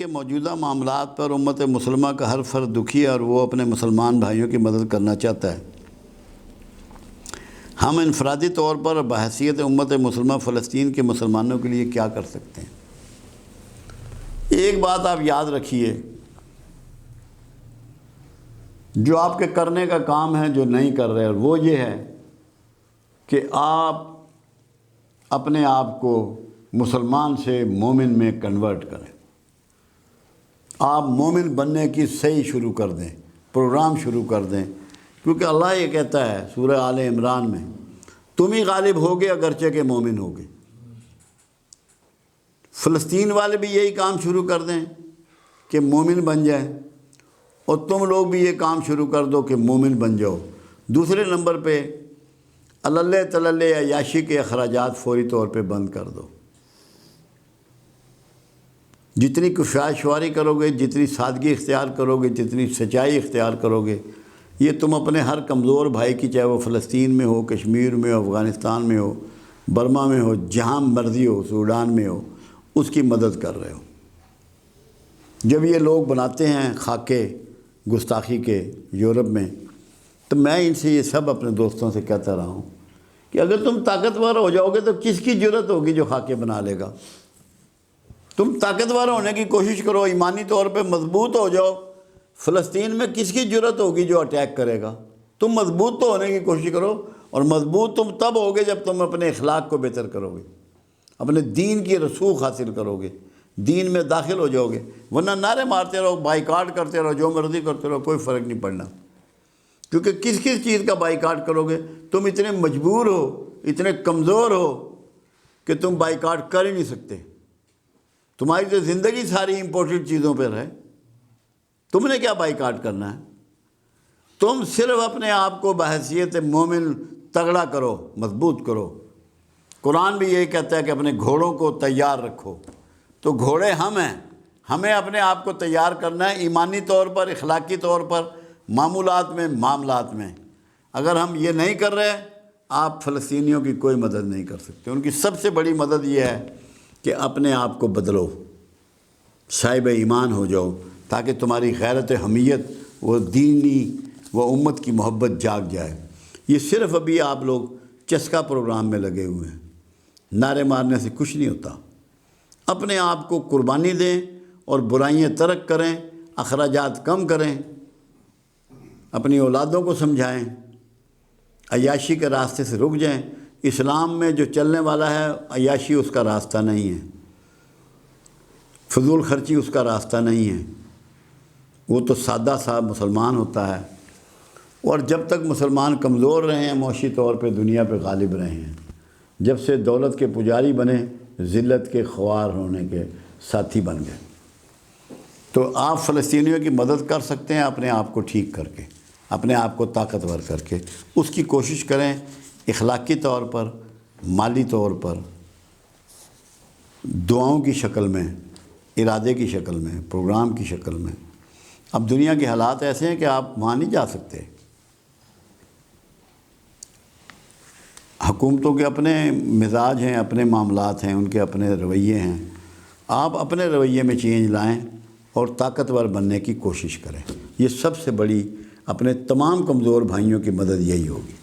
کے موجودہ معاملات پر امت مسلمہ کا ہر فرد دکھی ہے اور وہ اپنے مسلمان بھائیوں کی مدد کرنا چاہتا ہے۔ ہم انفرادی طور پر بحیثیت امت مسلمہ فلسطین کے مسلمانوں کے لیے کیا کر سکتے ہیں؟ ایک بات آپ یاد رکھیے، جو آپ کے کرنے کا کام ہے جو نہیں کر رہے، اور وہ یہ ہے کہ آپ اپنے آپ کو مسلمان سے مومن میں کنورٹ کریں۔ آپ مومن بننے کی صحیح شروع کر دیں، پروگرام شروع کر دیں، کیونکہ اللہ یہ کہتا ہے سورہ آل عمران میں، تم ہی غالب ہوگے اگرچہ کہ مومن ہوگے۔ فلسطین والے بھی یہی کام شروع کر دیں کہ مومن بن جائیں، اور تم لوگ بھی یہ کام شروع کر دو کہ مومن بن جاؤ۔ دوسرے نمبر پہ اللہ تللے عیاشی کے اخراجات فوری طور پہ بند کر دو۔ جتنی کفایت کرو گے، جتنی سادگی اختیار کرو گے، جتنی سچائی اختیار کرو گے، یہ تم اپنے ہر کمزور بھائی کی، چاہے وہ فلسطین میں ہو، کشمیر میں ہو، افغانستان میں ہو، برما میں ہو، جہاں مرضی ہو، سوڈان میں ہو، اس کی مدد کر رہے ہو۔ جب یہ لوگ بناتے ہیں خاکے گستاخی کے یورپ میں، تو میں ان سے یہ سب اپنے دوستوں سے کہتا رہا ہوں کہ اگر تم طاقتور ہو جاؤ گے تو کس کی جرت ہوگی جو خاکے بنا لے گا؟ تم طاقتور ہونے کی کوشش کرو، ایمانی طور پہ مضبوط ہو جاؤ، فلسطین میں کس کی جرت ہوگی جو اٹیک کرے گا؟ تم مضبوط تو ہونے کی کوشش کرو، اور مضبوط تم تب ہوگے جب تم اپنے اخلاق کو بہتر کرو گے، اپنے دین کی رسوخ حاصل کرو گے، دین میں داخل ہو جاؤ گے۔ ورنہ نعرے مارتے رہو، بائیکاٹ کرتے رہو، جو مرضی کرتے رہو، کوئی فرق نہیں پڑنا، کیونکہ کس چیز کا بائیکاٹ کرو گے؟ تم اتنے مجبور ہو، اتنے کمزور ہو کہ تم بائیکاٹ کر ہی نہیں سکتے۔ تمہاری تو زندگی ساری امپورٹنٹ چیزوں پر ہے، تم نے کیا بائیکاٹ کرنا ہے؟ تم صرف اپنے آپ کو بحیثیت مومن تگڑا کرو، مضبوط کرو۔ قرآن بھی یہی کہتا ہے کہ اپنے گھوڑوں کو تیار رکھو۔ تو گھوڑے ہم ہیں، ہمیں اپنے آپ کو تیار کرنا ہے، ایمانی طور پر، اخلاقی طور پر، معاملات میں۔ اگر ہم یہ نہیں کر رہے، آپ فلسطینیوں کی کوئی مدد نہیں کر سکتے۔ ان کی سب سے بڑی مدد یہ ہے کہ اپنے آپ کو بدلو، صاحب ایمان ہو جاؤ، تاکہ تمہاری غیرت حمیت، وہ دینی، وہ امت کی محبت جاگ جائے۔ یہ صرف ابھی آپ لوگ چسکا پروگرام میں لگے ہوئے ہیں، نعرے مارنے سے کچھ نہیں ہوتا۔ اپنے آپ کو قربانی دیں اور برائیاں ترک کریں، اخراجات کم کریں، اپنی اولادوں کو سمجھائیں، عیاشی کے راستے سے رک جائیں۔ اسلام میں جو چلنے والا ہے، عیاشی اس کا راستہ نہیں ہے، فضول خرچی اس کا راستہ نہیں ہے۔ وہ تو سادہ سا مسلمان ہوتا ہے، اور جب تک مسلمان کمزور رہے ہیں معاشی طور پہ، دنیا پہ غالب رہے ہیں۔ جب سے دولت کے پجاری بنے، ذلت کے خوار ہونے کے ساتھی بن گئے۔ تو آپ فلسطینیوں کی مدد کر سکتے ہیں اپنے آپ کو ٹھیک کر کے، اپنے آپ کو طاقتور کر کے۔ اس کی کوشش کریں، اخلاقی طور پر، مالی طور پر، دعاؤں کی شکل میں، ارادے کی شکل میں، پروگرام کی شکل میں۔ اب دنیا کے حالات ایسے ہیں کہ آپ وہاں نہیں جا سکتے۔ حکومتوں کے اپنے مزاج ہیں، اپنے معاملات ہیں، ان کے اپنے رویے ہیں۔ آپ اپنے رویے میں چینج لائیں اور طاقتور بننے کی کوشش کریں۔ یہ سب سے بڑی، اپنے تمام کمزور بھائیوں کی مدد یہی ہوگی۔